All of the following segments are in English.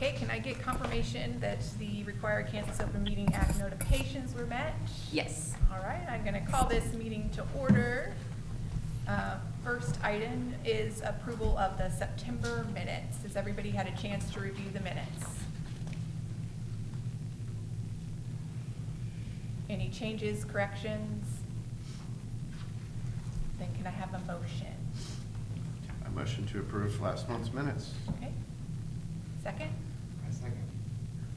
Okay, can I get confirmation that the required Kansas Open Meeting Act notifications were met? Yes. All right, I'm going to call this meeting to order. First item is approval of the September minutes. Has everybody had a chance to review the minutes? Any changes, corrections? Then can I have a motion? A motion to approve last month's minutes. Okay. Second? A second.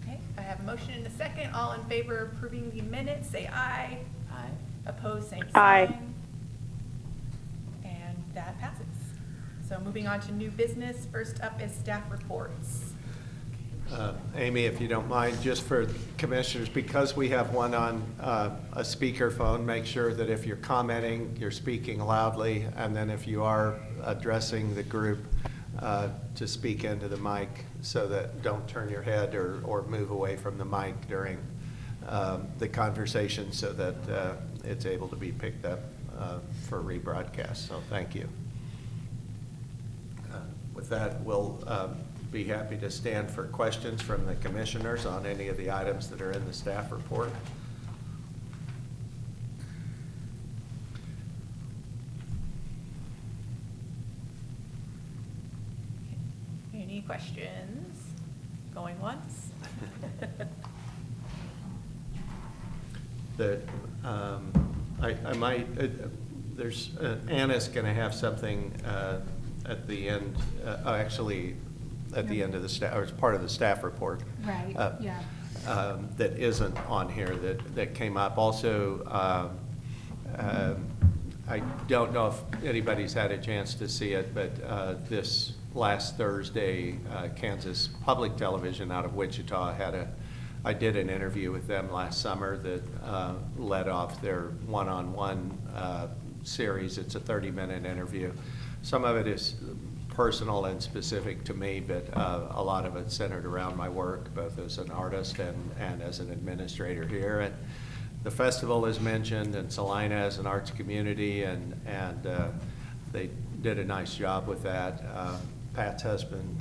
Okay, I have a motion and a second. All in favor of approving the minutes, say aye. Aye. Opposed, same Aye. sign. And that passes. So moving on to new business. First up is staff reports. Amy, if you don't mind, just for commissioners, because we have one on a speakerphone, make sure that if you're commenting, you're speaking loudly, and then if you are addressing the group, to speak into the mic so that don't turn your head or move away from the mic during the conversation so that it's able to be picked up for rebroadcast. So thank you. With that, we'll be happy to stand for questions from the commissioners on any of the items that are in the staff report. Any questions? Going once? I might, there's, Anna's going to have something at the end, actually, at the end of the staff, or it's part of the staff report. Right, yeah. That isn't on here that came up. Also, I don't know if anybody's had a chance to see it, but this last Thursday, Kansas Public Television out of Wichita I did an interview with them last summer that led off their one-on-one series. It's a 30-minute interview. Some of it is personal and specific to me, but a lot of it's centered around my work, both as an artist and as an administrator here. And the festival is mentioned, and Salina as an arts community, and they did a nice job with that. Pat's husband,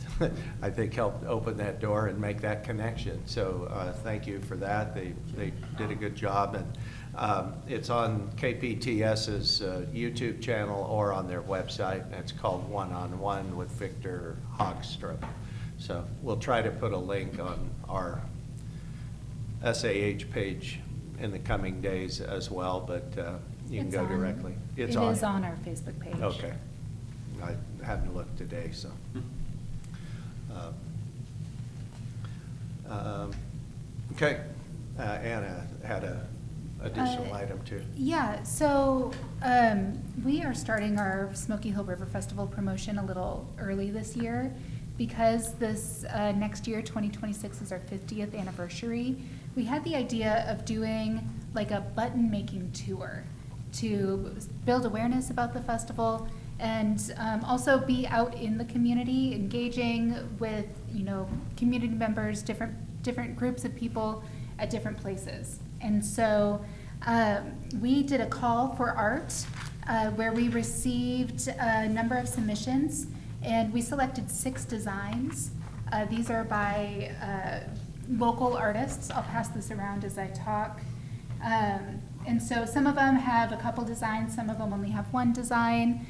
I think, helped open that door and make that connection. So thank you for that. They did a good job, and it's on KPTS's YouTube channel or on their website. And it's called One-on-One with Victor Hogstrom. So we'll try to put a link on our SAH page in the coming days as well, but you can go directly. It is on our Facebook page. Okay. I hadn't looked today, so. Okay, Anna had a additional item too. Yeah, so we are starting our Smoky Hill River Festival promotion a little early this year because this next year, 2026, is our 50th anniversary. We had the idea of doing like a button making tour to build awareness about the festival and also be out in the community, engaging with, community members, different groups of people at different places. And so we did a call for art where we received a number of submissions, and we selected 6 designs. These are by local artists. I'll pass this around as I talk. And so some of them have a couple designs, some of them only have 1 design.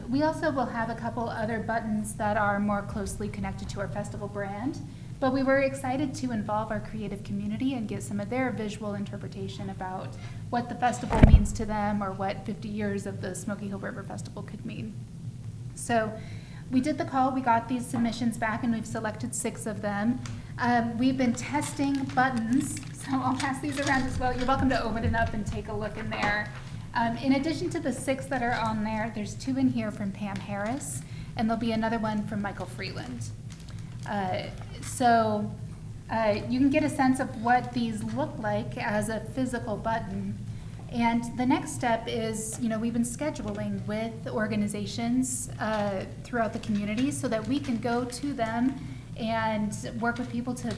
We also will have a couple other buttons that are more closely connected to our festival brand, but we were excited to involve our creative community and get some of their visual interpretation about what the festival means to them or what 50 years of the Smoky Hill River Festival could mean. So we did the call, we got these submissions back, and we've selected 6 of them. We've been testing buttons, so I'll pass these around as well. You're welcome to open it up and take a look in there. In addition to the 6 that are on there, there's 2 in here from Pam Harris, and there'll be another one from Michael Freeland. So you can get a sense of what these look like as a physical button. And the next step is, we've been scheduling with organizations throughout the community so that we can go to them and work with people to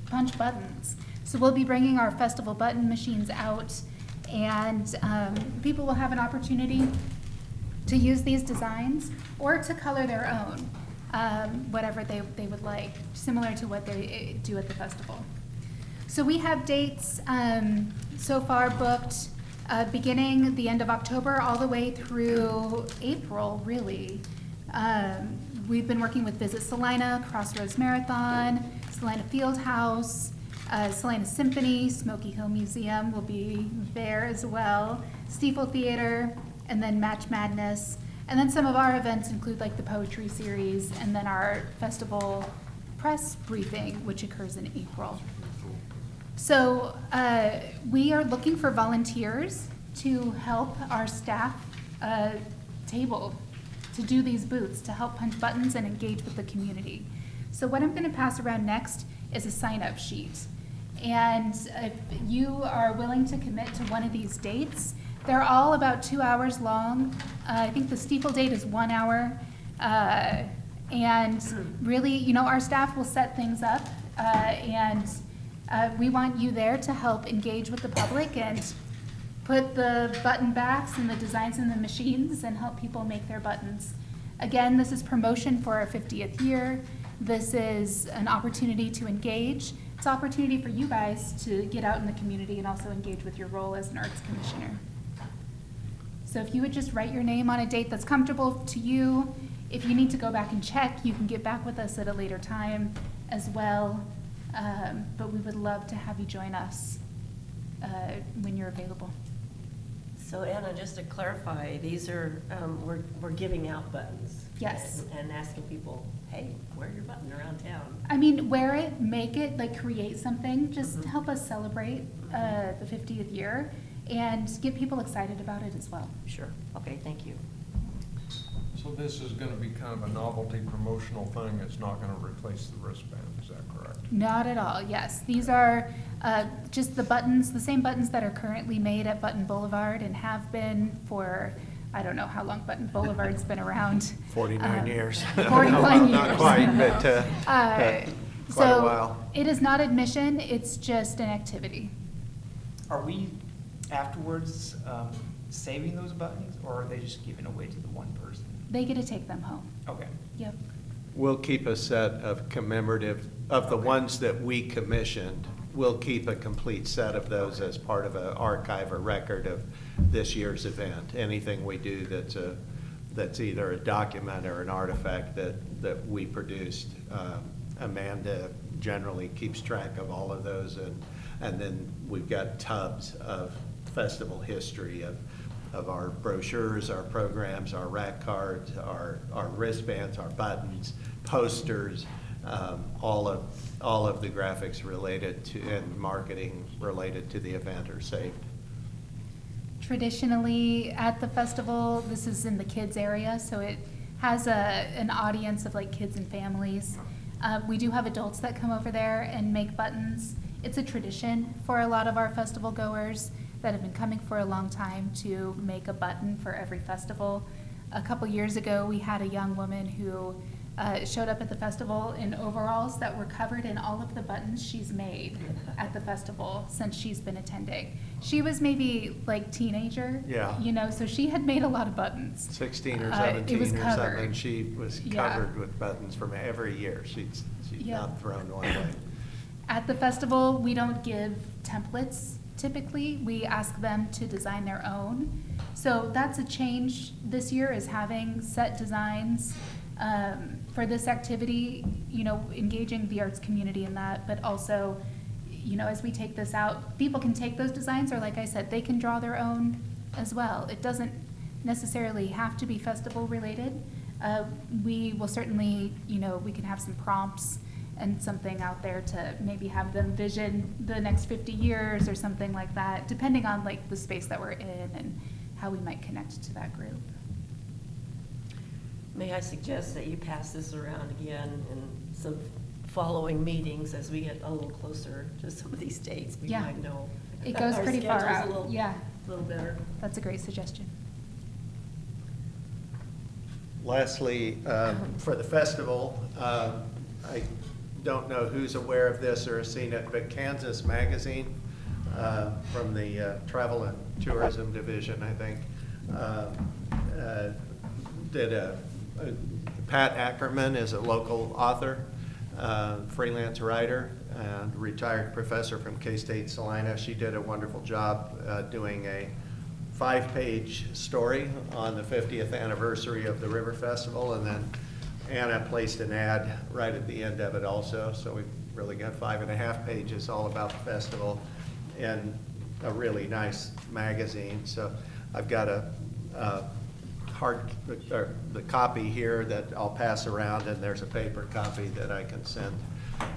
punch buttons. So we'll be bringing our festival button machines out, and people will have an opportunity to use these designs or to color their own. whatever they would like, similar to what they do at the festival. So we have dates so far booked beginning the end of October all the way through April, really. We've been working with Visit Salina, Crossroads Marathon, Salina Fieldhouse, Salina Symphony, Smoky Hill Museum will be there as well, Steeple Theater, and then Match Madness. And then some of our events include like the poetry series and then our festival press briefing, which occurs in April. So we are looking for volunteers to help our staff table, to do these booths, to help punch buttons and engage with the community. So what I'm going to pass around next is a sign-up sheet. And if you are willing to commit to one of these dates, they're all about 2 hours long. I think the steeple date is 1 hour. And really, our staff will set things up and we want you there to help engage with the public and put the button backs and the designs in the machines and help people make their buttons. Again, this is promotion for our 50th year. This is an opportunity to engage. It's an opportunity for you guys to get out in the community and also engage with your role as an arts commissioner. So if you would just write your name on a date that's comfortable to you. If you need to go back and check, you can get back with us at a later time as well. But we would love to have you join us when you're available. So Anna, just to clarify, these are, we're giving out buttons. Yes. And asking people, hey, wear your button around town. I mean, wear it, make it, like create something, just to help us celebrate the 50th year and get people excited about it as well. Sure, okay, thank you. So this is gonna be kind of a novelty promotional thing, it's not gonna replace the wristband, is that correct? Not at all, yes. These are just the buttons, the same buttons that are currently made at Button Boulevard and have been for, I don't know how long Button Boulevard's been around. 49 years. 49 years. Not quite, but quite a while. It is not admission, it's just an activity. Are we afterwards saving those buttons, or are they just given away to the one person? They get to take them home. Okay. Yep. We'll keep a set of commemorative, of the Okay. ones that we commissioned, we'll keep a complete set of those as part of an archive or record of this year's event. Anything we do that's either a document or an artifact that we produced. Amanda generally keeps track of all of those, and then we've got tubs of festival history of our brochures, our programs, our rack cards, our wristbands, our buttons, posters, all of the graphics related to and marketing related to the event are saved. Traditionally at the festival, this is in the kids area, so it has an audience of like kids and families. We do have adults that come over there and make buttons. It's a tradition for a lot of our festival goers that have been coming for a long time to make a button for every festival. A couple years ago, we had a young woman who showed up at the festival in overalls that were covered in all of the buttons she's made at the festival since she's been attending. She was maybe like teenager, Yeah. So she had made a lot of buttons. 16 or It 17 was or covered. something. She was Yeah. covered with buttons from every year. She's Yeah. not thrown one away. At the festival, we don't give templates typically. We ask them to design their own. So that's a change this year, is having set designs for this activity, engaging the arts community in that, but also, as we take this out, people can take those designs, or like I said, they can draw their own as well. It doesn't necessarily have to be festival related. We will certainly, we can have some prompts and something out there to maybe have them vision the next 50 years or something like that, depending on like the space that we're in and how we might connect to that group. May I suggest that you pass this around again in some following meetings as we get a little closer to some of these dates? We Yeah. might know. It goes our pretty far schedule's out. a little- Yeah. little better. That's a great suggestion. Lastly, for the festival, I don't know who's aware of this or has seen it, but Kansas Magazine from the Travel and Tourism Division, I think, did a Pat Ackerman is a local author, freelance writer, and retired professor from K-State Salina. She did a wonderful job doing a 5-page story on the 50th anniversary of the River Festival, and then Anna placed an ad right at the end of it also, so we've really got 5.5 pages all about the festival and a really nice magazine. So I've got a the copy here that I'll pass around, and there's a paper copy that I can send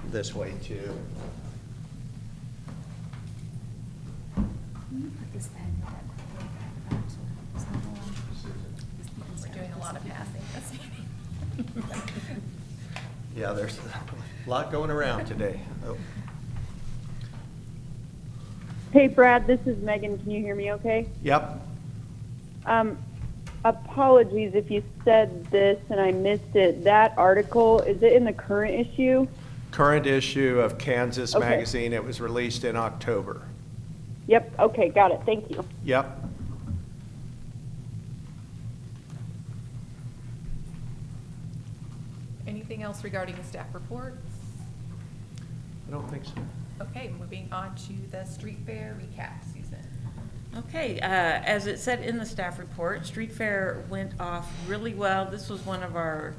this way too. Put this pen with that back so it's not alone. We're doing a lot of passing this meeting. Yeah, there's a lot going around today. Oh. Hey, Brad, this is Megan. Can you hear me okay? Yep. Apologies if you said this and I missed it. That article, is it in the current issue? Current issue of Kansas Okay. Magazine. It was released in October. Yep, okay, got it. Thank you. Yep. Anything else regarding the staff reports? I don't think so. Okay, moving on to the street fair recap, Susan. Okay, as it said in the staff report, Street Fair went off really well. This was one of our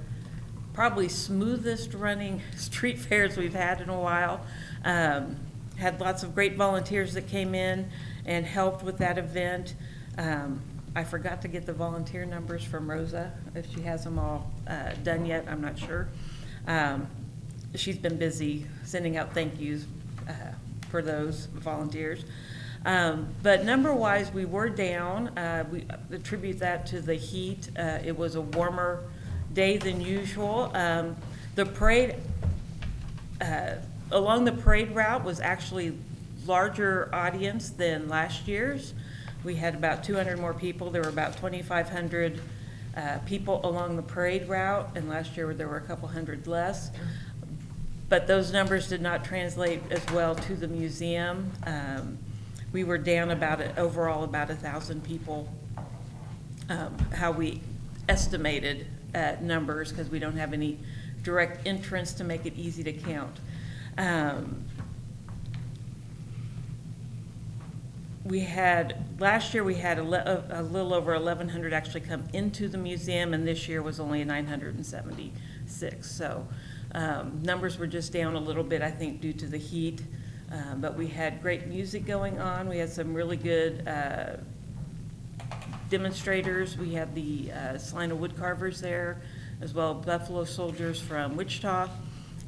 probably smoothest running street fairs we've had in a while. Had lots of great volunteers that came in and helped with that event. I forgot to get the volunteer numbers from Rosa, if she has them all done yet, I'm not sure. She's been busy sending out thank yous for those volunteers. But number-wise, we were down. We attribute that to the heat. It was a warmer day than usual. The parade, along the parade route was actually larger audience than last year's. We had about 200 more people. There were about 2,500 people along the parade route, and last year there were a couple hundred less. But those numbers did not translate as well to the museum. We were down overall about 1,000 people, how we estimated numbers, because we don't have any direct entrance to make it easy to count. Last year we had a little over 1,100 actually come into the museum, and this year was only 976. So numbers were just down a little bit, I think, due to the heat. But we had great music going on. We had some really good demonstrators. We had the Salina woodcarvers there, as well as Buffalo Soldiers from Wichita,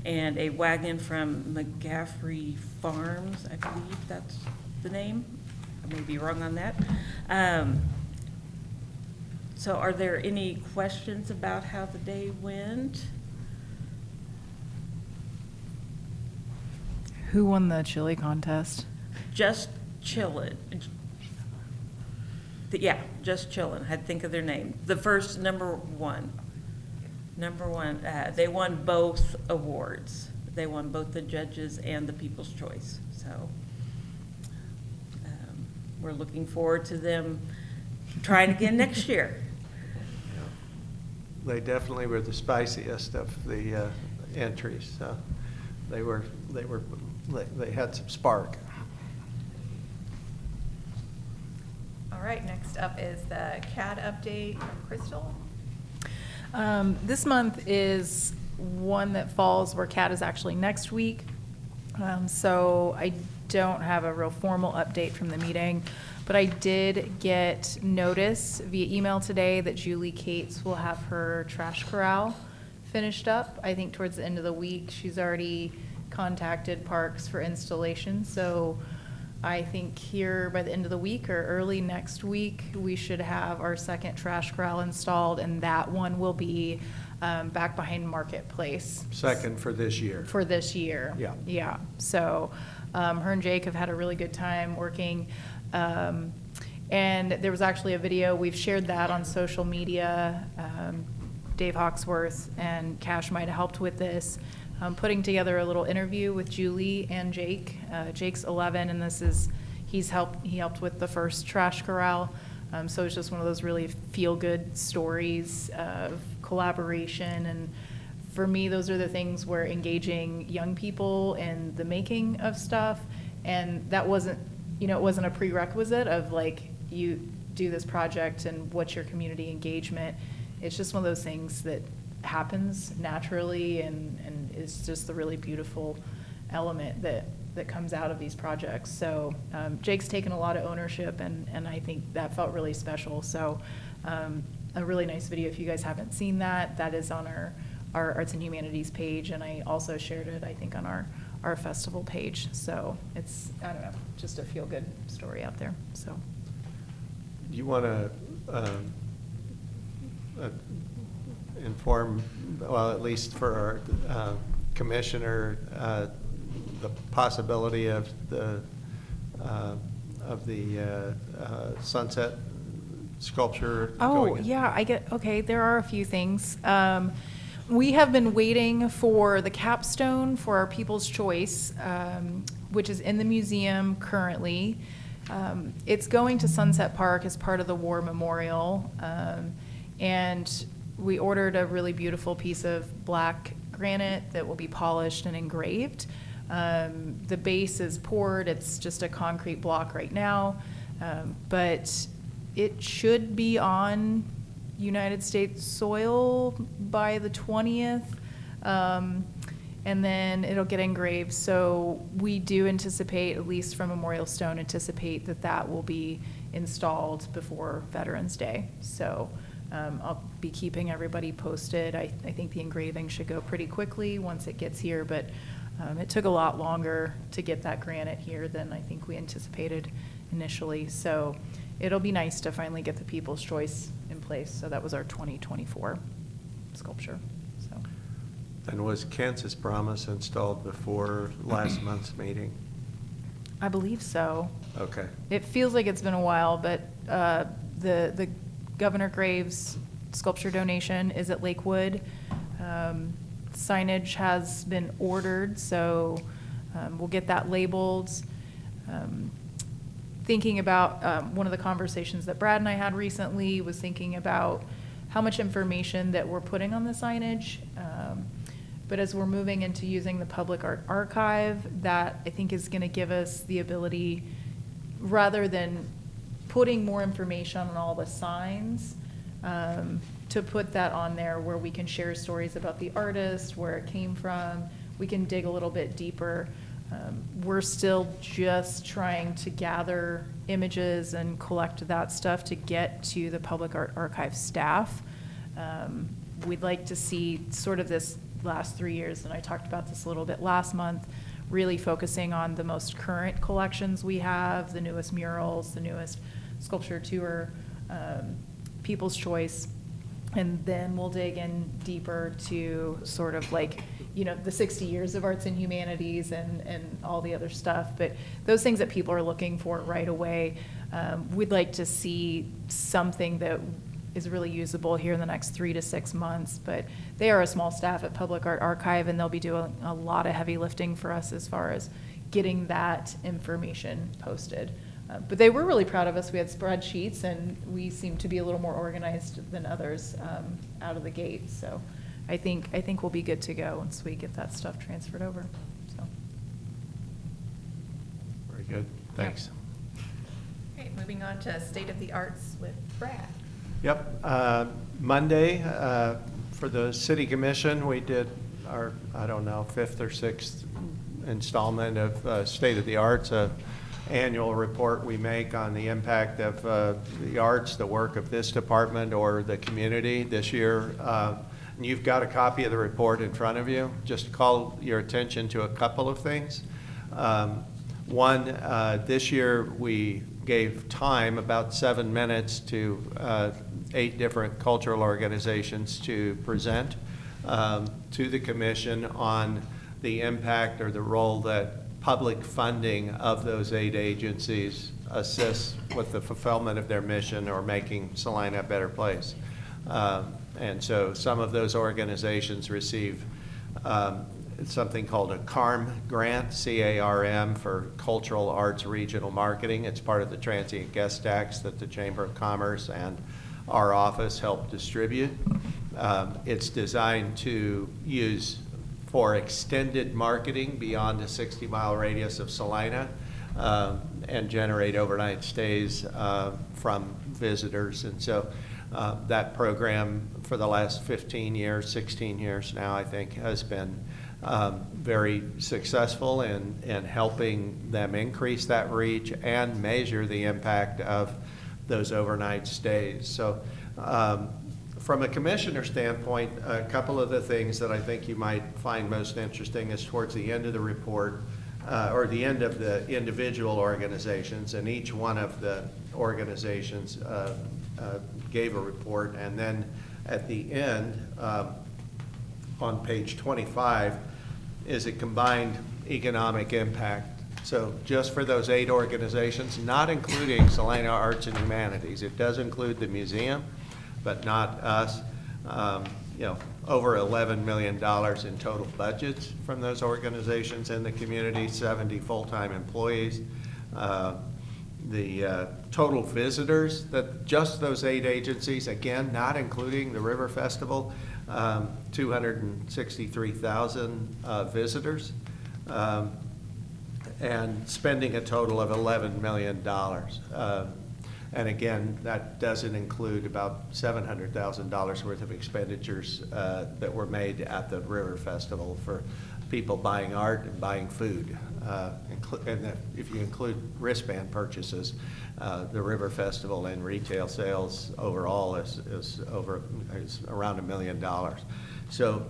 and a wagon from McGaffrey Farms, I believe that's the name. I may be wrong on that. So are there any questions about how the day went? Who won the chili contest? Just Chillin'. Yeah, Just Chillin'. I had to think of their name. The first number one. They won both awards. They won both the judges and the People's Choice. So we're looking forward to them trying again next year. They definitely were the spiciest of the entries. So they had some spark. All right, next up is the CAD update from Crystal. This month is one that falls where CAT is actually next week. So I don't have a real formal update from the meeting, but I did get notice via email today that Julie Cates will have her trash corral finished up. I think towards the end of the week. She's already contacted Parks for installation. So I think here by the end of the week or early next week, we should have our second trash corral installed, and that one will be back behind Marketplace. Second for this year. For this year. Yeah. Yeah. So her and Jake have had a really good time working. And there was actually a video, we've shared that on social media. Dave Hawksworth and Cash might have helped with this. Putting together a little interview with Julie and Jake. Jake's 11, and he helped with the first trash corral. So it's just one of those really feel-good stories of collaboration. And for me, those are the things where engaging young people in the making of stuff. And that wasn't, it wasn't a prerequisite of like, you do this project and what's your community engagement. It's just one of those things that happens naturally and is just the really beautiful element that comes out of these projects. So Jake's taken a lot of ownership, and I think that felt really special. So a really nice video. If you guys haven't seen that, that is on our Arts and Humanities page, and I also shared it, I think, on our festival page. So it's, I don't know, just a feel-good story out there. So. Do you want to inform, well, at least for our commissioner, the possibility of the sunset sculpture? Oh, yeah, okay, there are a few things. We have been waiting for the capstone for our People's Choice, which is in the museum currently. It's going to Sunset Park as part of the War Memorial, and we ordered a really beautiful piece of black granite that will be polished and engraved. The base is poured, it's just a concrete block right now, but it should be on United States soil by the 20th, and then it'll get engraved. So we do anticipate, at least from Memorial Stone, anticipate that will be installed before Veterans Day. So I'll be keeping everybody posted. I think the engraving should go pretty quickly once it gets here, but it took a lot longer to get that granite here than I think we anticipated initially. So it'll be nice to finally get the People's Choice in place. So that was our 2024 sculpture. So. And was Kansas Promise installed before last month's meeting? I believe so. Okay. It feels like it's been a while, but the Governor Graves sculpture donation is at Lakewood. Signage has been ordered, so we'll get that labeled. Thinking about one of the conversations that Brad and I had recently was thinking about how much information that we're putting on the signage. But as we're moving into using the Public Art Archive, that I think is going to give us the ability, rather than putting more information on all the signs, to put that on there where we can share stories about the artist, where it came from. We can dig a little bit deeper. We're still just trying to gather images and collect that stuff to get to the Public Art Archive staff. We'd like to see sort of this last 3 years, and I talked about this a little bit last month, really focusing on the most current collections we have, the newest murals, the newest sculpture tour, People's Choice, and then we'll dig in deeper to sort of like, the 60 years of Arts and Humanities and all the other stuff. But those things that people are looking for right away, we'd like to see something that is really usable here in the next 3 to 6 months. But they are a small staff at Public Art Archive, and they'll be doing a lot of heavy lifting for us as far as getting that information posted. But they were really proud of us. We had spreadsheets, and we seem to be a little more organized than others out of the gate. So I think we'll be good to go once we get that stuff transferred over. So. Very good. Thanks. Okay, moving on to State of the Arts with Brad. Yep. Monday, for the City Commission, we did our, I don't know, 5th or 6th installment of State of the Arts, annual report we make on the impact of the arts, the work of this department or the community this year. And you've got a copy of the report in front of you. Just call your attention to a couple of things. One, this year we gave time, about 7 minutes, to 8 different cultural organizations to present to the commission on the impact or the role that public funding of those 8 agencies assists with the fulfillment of their mission or making Salina a better place. And so some of those organizations receive something called a CARM grant, C-A-R-M, for Cultural Arts Regional Marketing. It's part of the transient guest tax that the Chamber of Commerce and our office help distribute. It's designed to use for extended marketing beyond a 60-mile radius of Salina, and generate overnight stays from visitors. And so that program for the last 15 years, 16 years now, I think, has been very successful in helping them increase that reach and measure the impact of those overnight stays. So from a commissioner standpoint, a couple of the things that I think you might find most interesting is towards the end of the report, or the end of the individual organizations, and each one of the organizations gave a report, and then at the end, on page 25, is a combined economic impact. So just for those 8 organizations, not including Salina Arts and Humanities. It does include the museum, but not us. You know, over $11 million in total budgets from those organizations in the community, 70 full-time employees. The total visitors, that just those 8 agencies, again, not including the River Festival, 263,000 visitors, and spending a total of $11 million. And again, that doesn't include about $700,000 worth of expenditures that were made at the River Festival for people buying art and buying food. And if you include wristband purchases, the River Festival and retail sales overall is around $1 million. So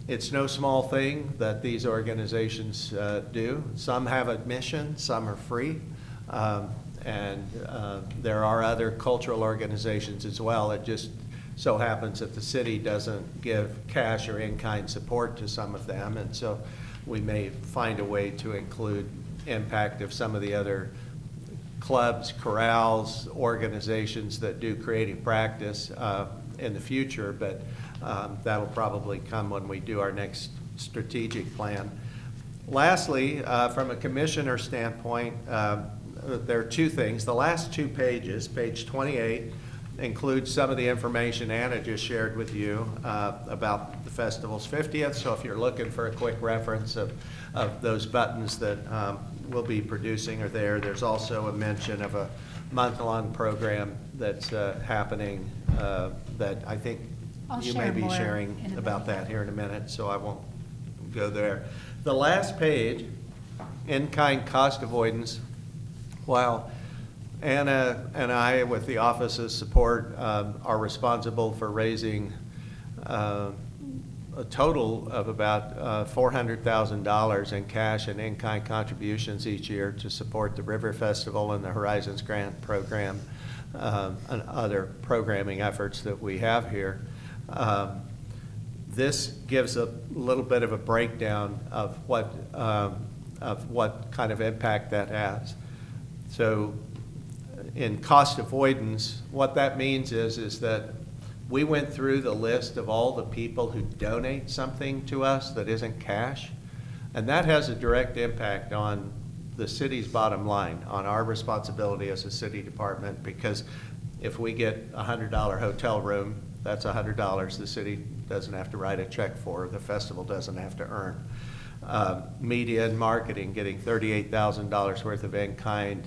it's no small thing that these organizations do. Some have admission, some are free. And there are other cultural organizations as well. It just so happens that the city doesn't give cash or in-kind support to some of them, and so we may find a way to include impact of some of the other clubs, corrals, organizations that do creative practice in the future, but that'll probably come when we do our next strategic plan. Lastly, from a commissioner standpoint, there are 2 things. The last 2 pages, page 28, includes some of the information Anna just shared with you about the festival's 50th. So if you're looking for a quick reference of those buttons that we'll be producing are there. There's also a mention of a month-long program that's happening that I think I'll you share may be more sharing in a about minute. that here in a minute, so I won't go there. The last page, in-kind cost avoidance. While Anna and I, with the office's support, are responsible for raising a total of about $400,000 in cash and in-kind contributions each year to support the River Festival and the Horizons Grant Program and other programming efforts that we have here. This gives a little bit of a breakdown of what kind of impact that has. So in cost avoidance, what that means is that we went through the list of all the people who donate something to us that isn't cash, and that has a direct impact on the city's bottom line, on our responsibility as a city department, because if we get a $100 hotel room, that's $100 the city doesn't have to write a check for, the festival doesn't have to earn. Media and marketing, getting $38,000 worth of in-kind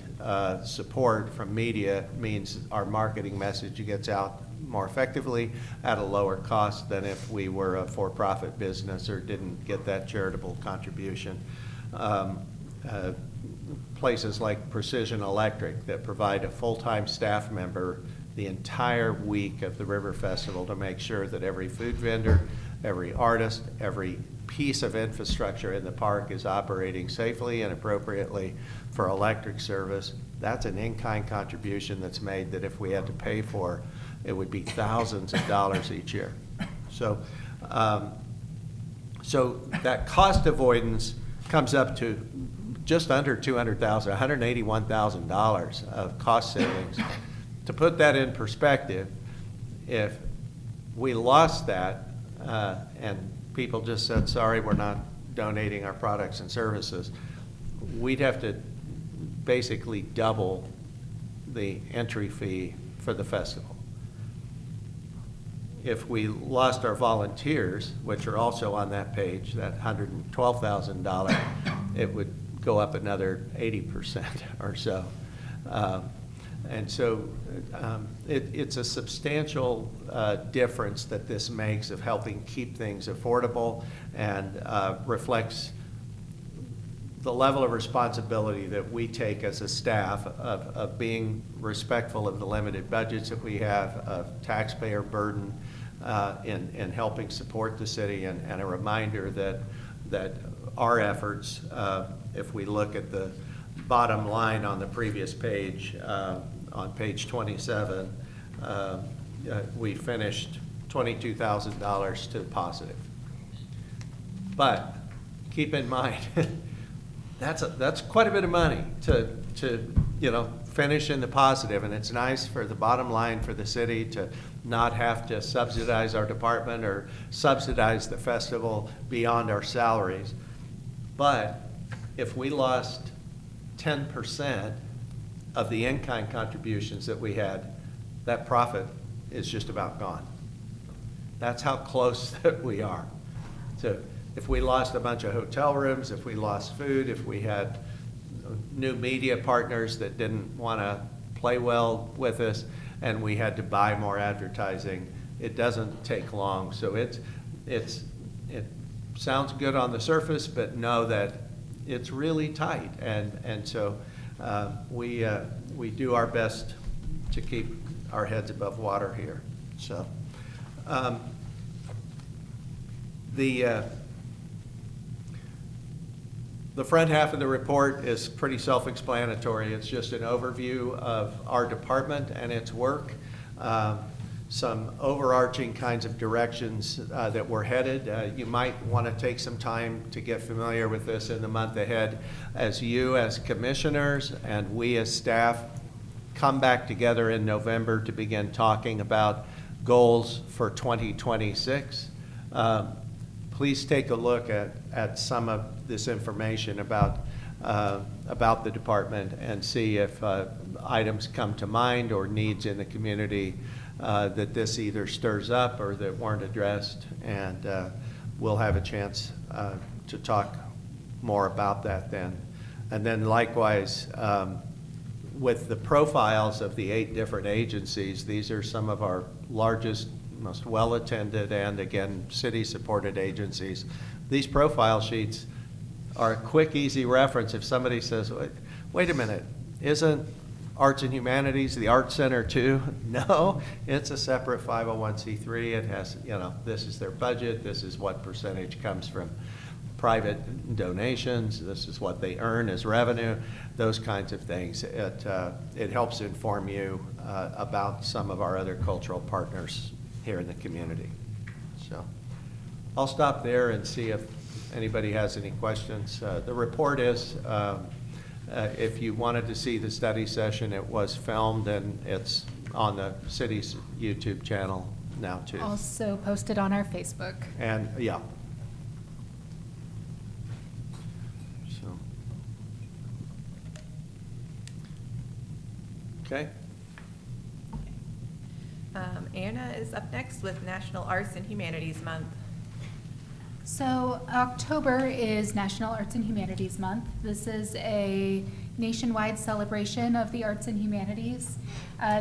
support from media means our marketing message gets out more effectively at a lower cost than if we were a for-profit business or didn't get that charitable contribution. Places like Precision Electric that provide a full-time staff member the entire week of the River Festival to make sure that every food vendor, every artist, every piece of infrastructure in the park is operating safely and appropriately for electric service. That's an in-kind contribution that's made that if we had to pay for, it would be thousands of dollars each year. So, so that cost avoidance comes up to just under $200,000, $181,000 of cost savings. To put that in perspective, if we lost that and people just said, sorry, we're not donating our products and services, we'd have to basically double the entry fee for the festival. If we lost our volunteers, which are also on that page, that $112,000, it would go up another 80% or so. And so it's a substantial difference that this makes of helping keep things affordable, and reflects the level of responsibility that we take as a staff of being respectful of the limited budgets that we have, of taxpayer burden in helping support the city, and a reminder that our efforts, if we look at the bottom line on the previous page, on page 27, we finished $22,000 to the positive. But keep in mind, that's quite a bit of money to finish in the positive, and it's nice for the bottom line for the city to not have to subsidize our department or subsidize the festival beyond our salaries. But if we lost 10% of the in-kind contributions that we had, that profit is just about gone. That's how close that we are. So if we lost a bunch of hotel rooms, if we lost food, if we had new media partners that didn't want to play well with us, and we had to buy more advertising, it doesn't take long. So it sounds good on the surface, but know that it's really tight, and so we do our best to keep our heads above water here. So the front half of the report is pretty self-explanatory. It's just an overview of our department and its work, some overarching kinds of directions that we're headed. You might want to take some time to get familiar with this in the month ahead as you as commissioners and we as staff come back together in November to begin talking about goals for 2026. Please take a look at some of this information about the department and see if items come to mind or needs in the community that this either stirs up or that weren't addressed, and we'll have a chance to talk more about that then. And then likewise, with the profiles of the 8 different agencies, these are some of our largest, most well-attended, and again, city-supported agencies. These profile sheets are a quick, easy reference if somebody says, wait a minute, isn't Arts and Humanities the Art Center too? No, it's a separate 501c3. It has, this is their budget, this is what percentage comes from private donations, this is what they earn as revenue, those kinds of things. It helps inform you about some of our other cultural partners here in the community. So I'll stop there and see if anybody has any questions. The report is, if you wanted to see the study session, it was filmed and it's on the city's YouTube channel now too. Also posted on our Facebook. And yeah. So. Okay. Anna is up next with National Arts and Humanities Month. So October is National Arts and Humanities Month. This is a nationwide celebration of the arts and humanities.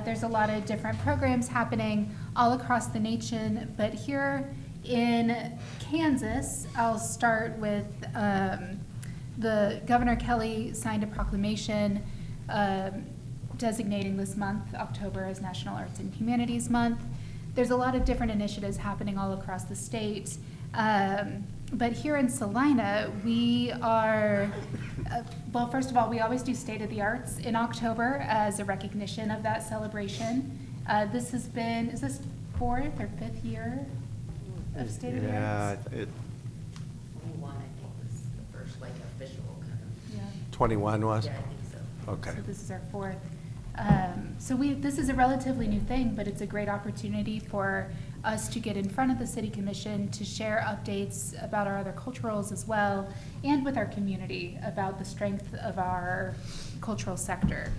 There's a lot of different programs happening all across the nation, but here in Kansas, I'll start with the Governor Kelly signed a proclamation designating this month, October, as National Arts and Humanities Month. There's a lot of different initiatives happening all across the state. But here in Salina, we are, well, first of all, we always do State of the Arts in October as a recognition of that celebration. This has been, is this 4th or 5th year of State of the Arts? Yeah, 21, I think, was the first, official kind of. Yeah. 21 was? Yeah, I think so. Okay. So this is our 4th. So this is a relatively new thing, but it's a great opportunity for us to get in front of the city commission to share updates about our other culturals as well, and with our community about the strength of our cultural sector.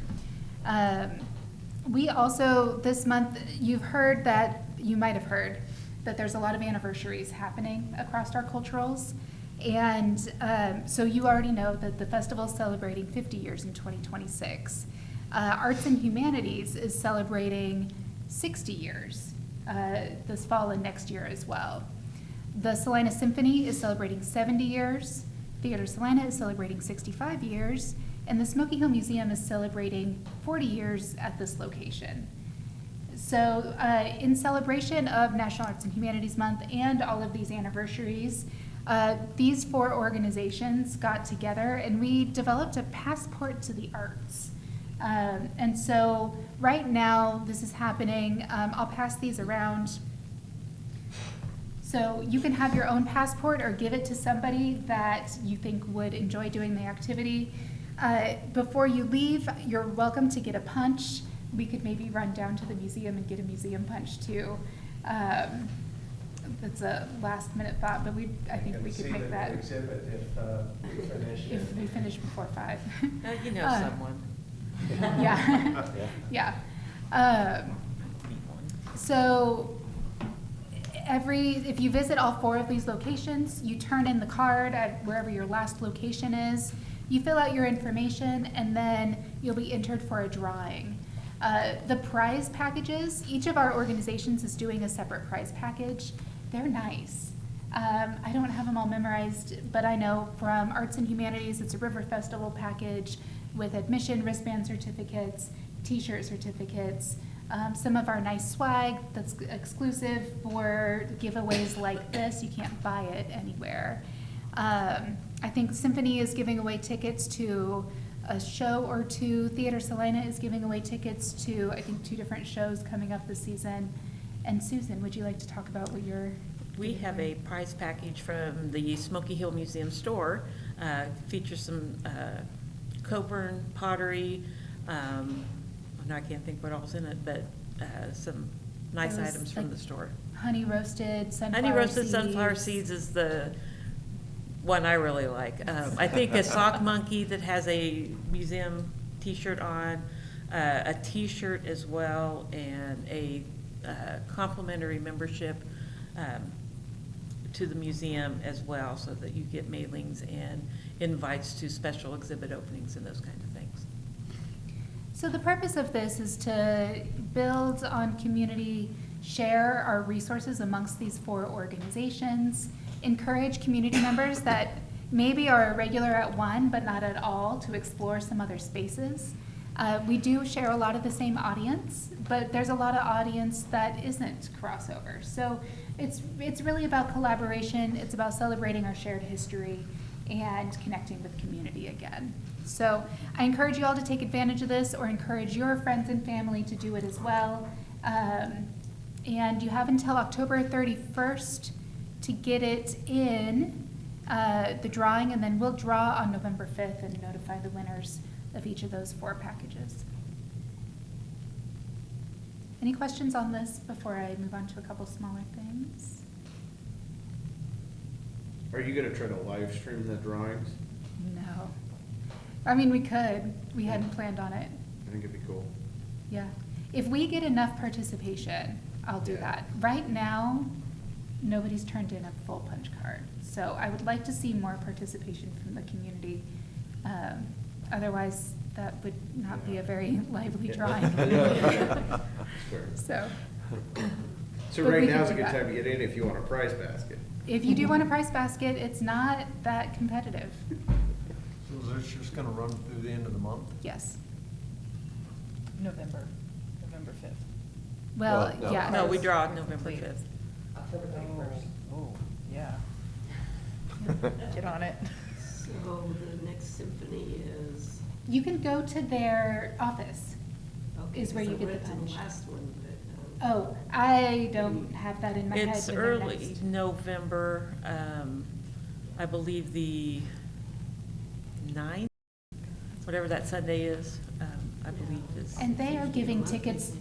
We also, this month, you might have heard that there's a lot of anniversaries happening across our culturals. And so you already know that the festival is celebrating 50 years in 2026. Arts and Humanities is celebrating 60 years this fall and next year as well. The Salina Symphony is celebrating 70 years. Theater Salina is celebrating 65 years. And the Smoky Hill Museum is celebrating 40 years at this location. So in celebration of National Arts and Humanities Month and all of these anniversaries, these 4 organizations got together and we developed a passport to the arts. And so right now this is happening. I'll pass these around. So you can have your own passport or give it to somebody that you think would enjoy doing the activity. Before you leave, you're welcome to get a punch. We could maybe run down to the museum and get a museum punch too. That's a last minute thought, but I think we could make that. Exhibit If we finish before 5. You know someone. Yeah, yeah. So if you visit all 4 of these locations, you turn in the card at wherever your last location is, you fill out your information, and then you'll be entered for a drawing. The prize packages, each of our organizations is doing a separate prize package. They're nice. I don't have them all memorized, but I know from Arts and Humanities, it's a River Festival package with admission wristband certificates, t-shirt certificates, some of our nice swag that's exclusive for giveaways like this. You can't buy it anywhere. I think Symphony is giving away tickets to a show or 2. Theater Salina is giving away tickets to, I think, 2 different shows coming up this season. And Susan, would you like to talk about what you're... We have a prize package from the Smoky Hill Museum store. Features some Coburn pottery. I can't think what all's in it, but some nice items from the store. Honey roasted sunflower seeds. Honey roasted sunflower seeds is the one I really like. I think a sock monkey that has a museum t-shirt on, a t-shirt as well, and a complimentary membership to the museum as well, so that you get mailings and invites to special exhibit openings and those kinds of things. So the purpose of this is to build on community, share our resources amongst these 4 organizations, encourage community members that maybe are a regular at one but not at all to explore some other spaces. We do share a lot of the same audience, but there's a lot of audience that isn't crossover. So it's really about collaboration. It's about celebrating our shared history and connecting with community again. So I encourage you all to take advantage of this, or encourage your friends and family to do it as well. And you have until October 31st to get it in the drawing, and then we'll draw on November 5th and notify the winners of each of those 4 packages. Any questions on this before I move on to a couple smaller things? Are you gonna try to live stream the drawings? No. I mean, we could. We hadn't planned on it. I think it'd be cool. Yeah. If we get enough participation, I'll do Yeah. that. Right now, nobody's turned in a full punch card. So I would like to see more participation from the community. Otherwise, that would not be a very lively drawing. So. So but right we can now's a do good that. time to get in if you want a prize basket. If you do want a price basket, it's not that competitive. So is this just gonna run through the end of the month? Yes. November 5th. Well, Well, no. yeah. No, we draw on November Wait. 5th. October 31st. Oh, yeah. Get on it. So the next symphony is, You can go to their office. okay, Is where you so I get the went to punch. last one, but. Oh, I don't have that in my head. It's when they're early next. November, I believe the 9th, whatever that Sunday is, I believe is. And they are giving tickets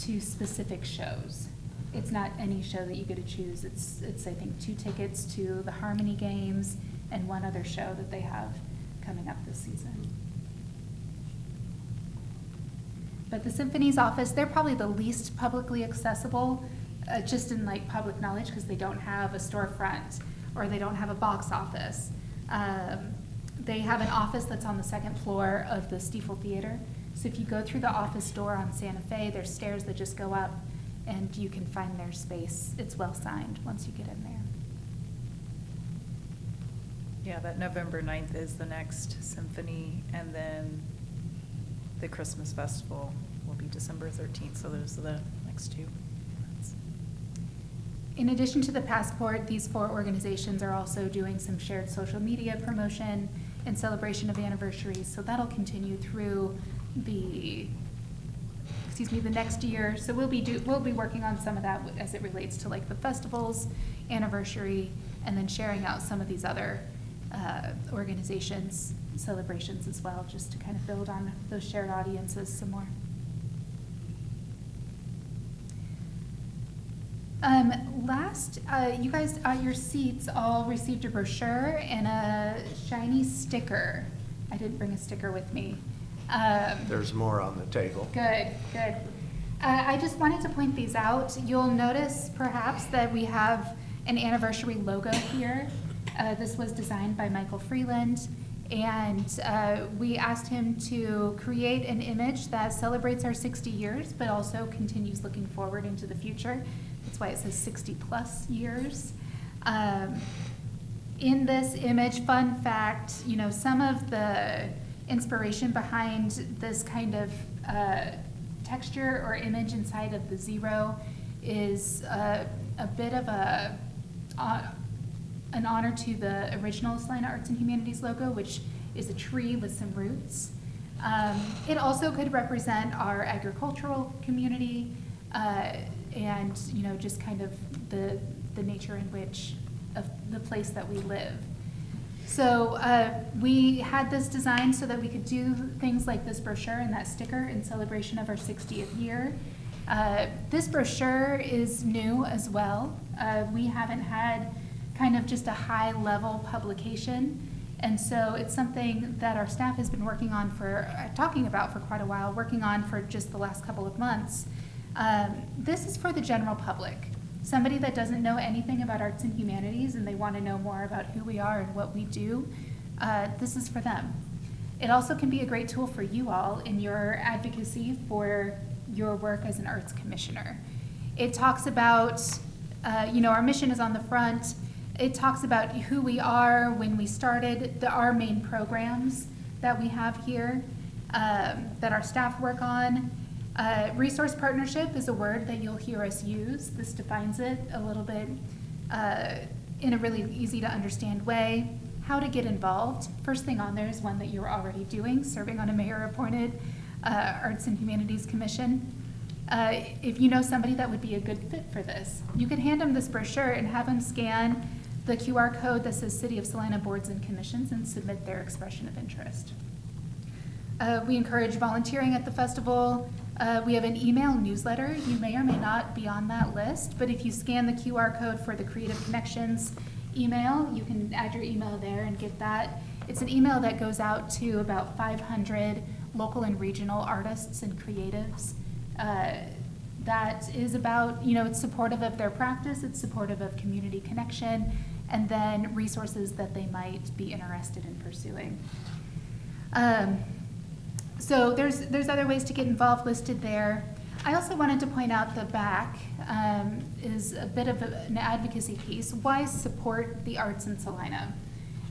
to specific shows. It's not any show that you get to choose. It's I think 2 tickets to the Harmony Games and one other show that they have coming up this season. But the Symphony's office, they're probably the least publicly accessible, just in like public knowledge, because they don't have a storefront or they don't have a box office. They have an office that's on the 2nd floor of the Stiefel Theater. So if you go through the office door on Santa Fe, there's stairs that just go up and you can find their space. It's well signed once you get in there. Yeah, that November 9th is the next symphony, and then the Christmas festival will be December 13th, so those are the next 2 months. In addition to the passport, these 4 organizations are also doing some shared social media promotion in celebration of anniversaries, so that'll continue through the next year. So we'll be working on some of that as it relates to like the festival's anniversary, and then sharing out some of these other organizations' celebrations as well, just to kind of build on those shared audiences some more. Last, you guys at your seats all received a brochure and a shiny sticker. I didn't bring a sticker with me. There's more on the table. Good, good. I just wanted to point these out. You'll notice perhaps that we have an anniversary logo here. This was designed by Michael Freeland, and we asked him to create an image that celebrates our 60 years, but also continues looking forward into the future. That's why it says 60+ years. In this image, fun fact, some of the inspiration behind this kind of texture or image inside of the 0 is a bit of an honor to the original Salina Arts and Humanities logo, which is a tree with some roots. It also could represent our agricultural community and just kind of the nature in which of the place that we live. So we had this designed so that we could do things like this brochure and that sticker in celebration of our 60th year. This brochure is new as well. We haven't had kind of just a high-level publication, and so it's something that our staff has been talking about for quite a while, working on for just the last couple of months. This is for the general public. Somebody that doesn't know anything about arts and humanities and they want to know more about who we are and what we do, this is for them. It also can be a great tool for you all in your advocacy for your work as an arts commissioner. It talks about, our mission is on the front. It talks about who we are, when we started, our main programs that we have here, that our staff work on. Resource partnership is a word that you'll hear us use. This defines it a little bit in a really easy to understand way. How to get involved. First thing on there is one that you're already doing, serving on a mayor-appointed Arts and Humanities Commission. If you know somebody that would be a good fit for this, you could hand them this brochure and have them scan the QR code that says City of Salina Boards and Commissions and submit their expression of interest. We encourage volunteering at the festival. We have an email newsletter. You may or may not be on that list, but if you scan the QR code for the Creative Connections email, you can add your email there and get that. It's an email that goes out to about 500 local and regional artists and creatives. That is about, it's supportive of their practice, it's supportive of community connection, and then resources that they might be interested in pursuing. So there's other ways to get involved listed there. I also wanted to point out the back is a bit of an advocacy piece. Why support the arts in Salina?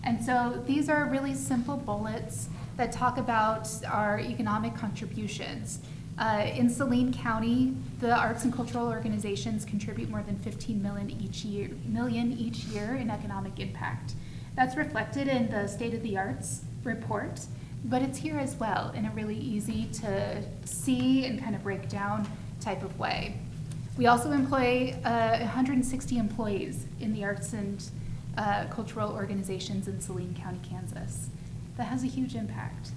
And so these are really simple bullets that talk about our economic contributions. In Saline County, the arts and cultural organizations contribute more than $15 million each year in economic impact. That's reflected in the State of the Arts report, but it's here as well in a really easy to see and kind of break down type of way. We also employ 160 employees in the arts and cultural organizations in Saline County, Kansas. That has a huge impact.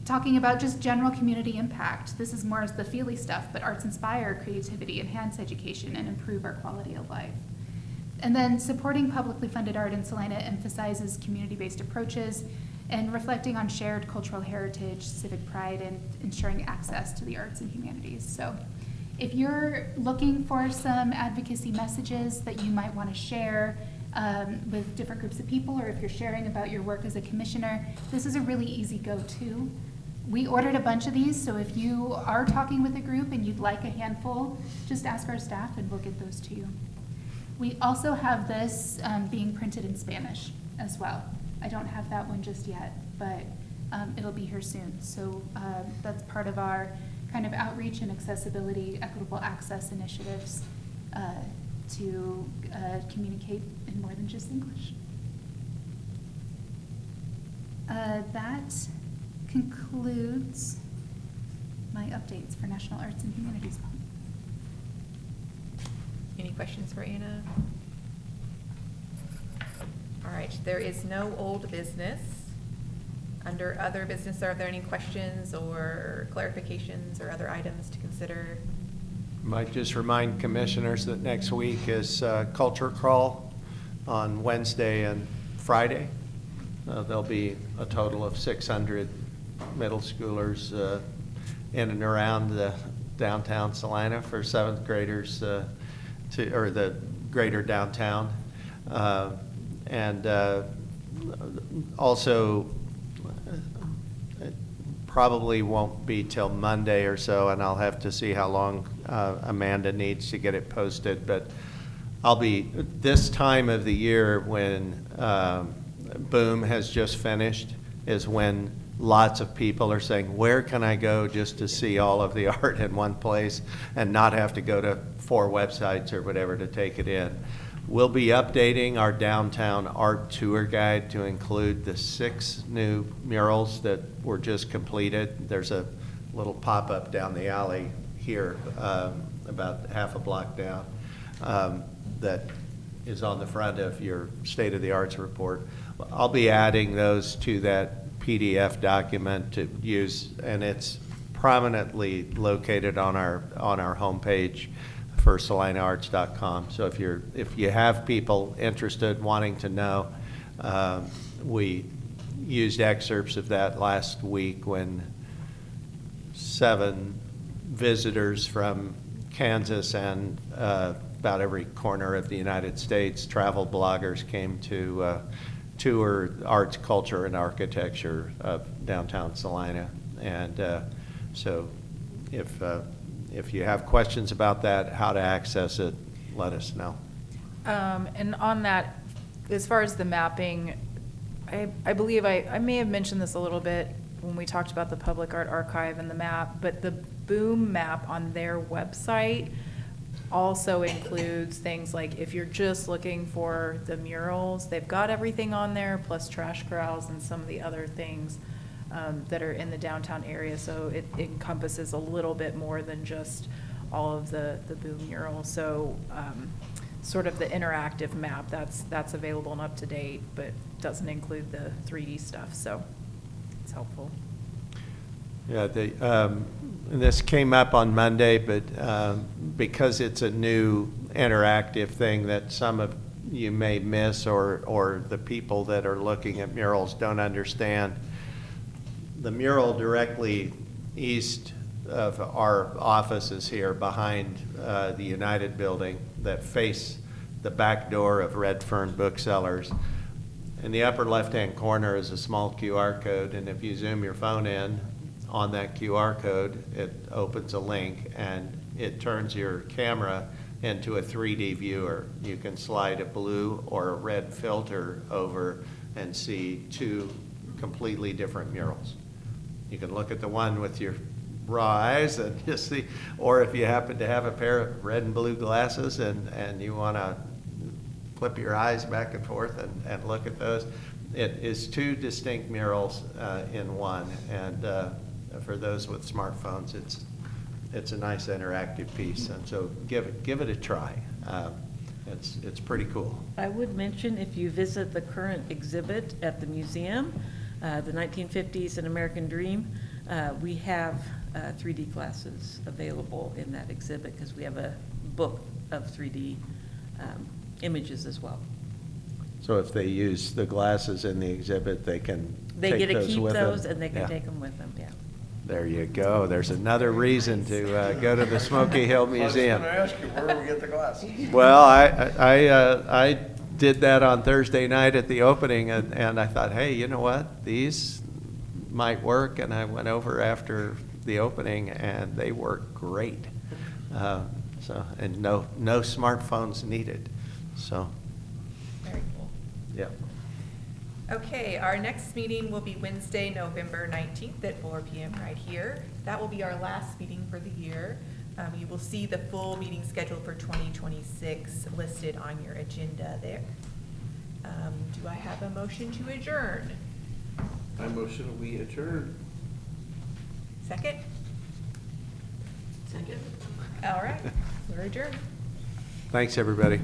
talking about just general community impact. This is more as the feely stuff, but arts inspire creativity, enhance education, and improve our quality of life. And then supporting publicly funded art in Salina emphasizes community-based approaches and reflecting on shared cultural heritage, civic pride, and ensuring access to the arts and humanities. So if you're looking for some advocacy messages that you might want to share with different groups of people, or if you're sharing about your work as a commissioner, this is a really easy go-to. We ordered a bunch of these, so if you are talking with a group and you'd like a handful, just ask our staff and we'll get those to you. We also have this being printed in Spanish as well. I don't have that one just yet, but it'll be here soon. So that's part of our kind of outreach and accessibility, equitable access initiatives to communicate in more than just English. That concludes my updates for National Arts and Humanities Month. Any questions for Anna? All right, there is no old business. Under other business, are there any questions or clarifications or other items to consider? Might just remind commissioners that next week is Culture Crawl on Wednesday and Friday. There'll be a total of 600 middle schoolers in and around the downtown Salina for 7th graders or the greater downtown. And also, it probably won't be till Monday or so, and I'll have to see how long Amanda needs to get it posted. But I'll be, this time of the year when Boom has just finished is when lots of people are saying, where can I go just to see all of the art in one place and not have to go to 4 websites or whatever to take it in. We'll be updating our downtown art tour guide to include the 6 new murals that were just completed. There's a little pop-up down the alley here, about half a block down, that is on the front of your State of the Arts report. I'll be adding those to that PDF document to use, and it's prominently located on our homepage for salinaarts.com. So if you have people interested, wanting to know, we used excerpts of that last week when 7 visitors from Kansas and about every corner of the United States, travel bloggers, came to tour arts, culture, and architecture of downtown Salina. And so if you have questions about that, how to access it, let us know. And on that, as far as the mapping, I believe I may have mentioned this a little bit when we talked about the Public Art Archive and the map, but the Boom map on their website also includes things like if you're just looking for the murals, they've got everything on there, plus trash corrals and some of the other things that are in the downtown area. So it encompasses a little bit more than just all of the Boom murals. So sort of the interactive map, that's available and up to date, but doesn't include the 3D stuff. So it's helpful. Yeah, this came up on Monday, but because it's a new interactive thing that some of you may miss, or the people that are looking at murals don't understand, the mural directly east of our offices here behind the United building that face the back door of Red Fern Booksellers. In the upper left-hand corner is a small QR code, and if you zoom your phone in on that QR code, it opens a link and it turns your camera into a 3D viewer. You can slide a blue or a red filter over and see 2 completely different murals. You can look at the one with your raw eyes and just see, or if you happen to have a pair of red and blue glasses and you want to flip your eyes back and forth and look at those, it is 2 distinct murals in one. And for those with smartphones, it's a nice interactive piece, and so give it a try. It's pretty cool. I would mention, if you visit the current exhibit at the museum, the 1950s An American Dream, We have 3D glasses available in that exhibit because we have a book of 3D images as well. So if they use the glasses in the exhibit, they can They take get to those keep with them? those and they can Yeah. take them with them, yeah. There you go. There's another reason to go to the Smoky Hill Museum. I was gonna ask you, where do we get the glasses? Well, I did that on Thursday night at the opening, and I thought, hey, you know what? These might work, and I went over after the opening, and they work great. And no smartphones needed, so, Very cool. yeah. Okay, our next meeting will be Wednesday, November 19th at 4 PM right here. That will be our last meeting for the year. You will see the full meeting schedule for 2026 listed on your agenda there. Do I have a motion to adjourn? I motion we adjourn. Second? Second? All right, we're adjourned. Thanks, everybody.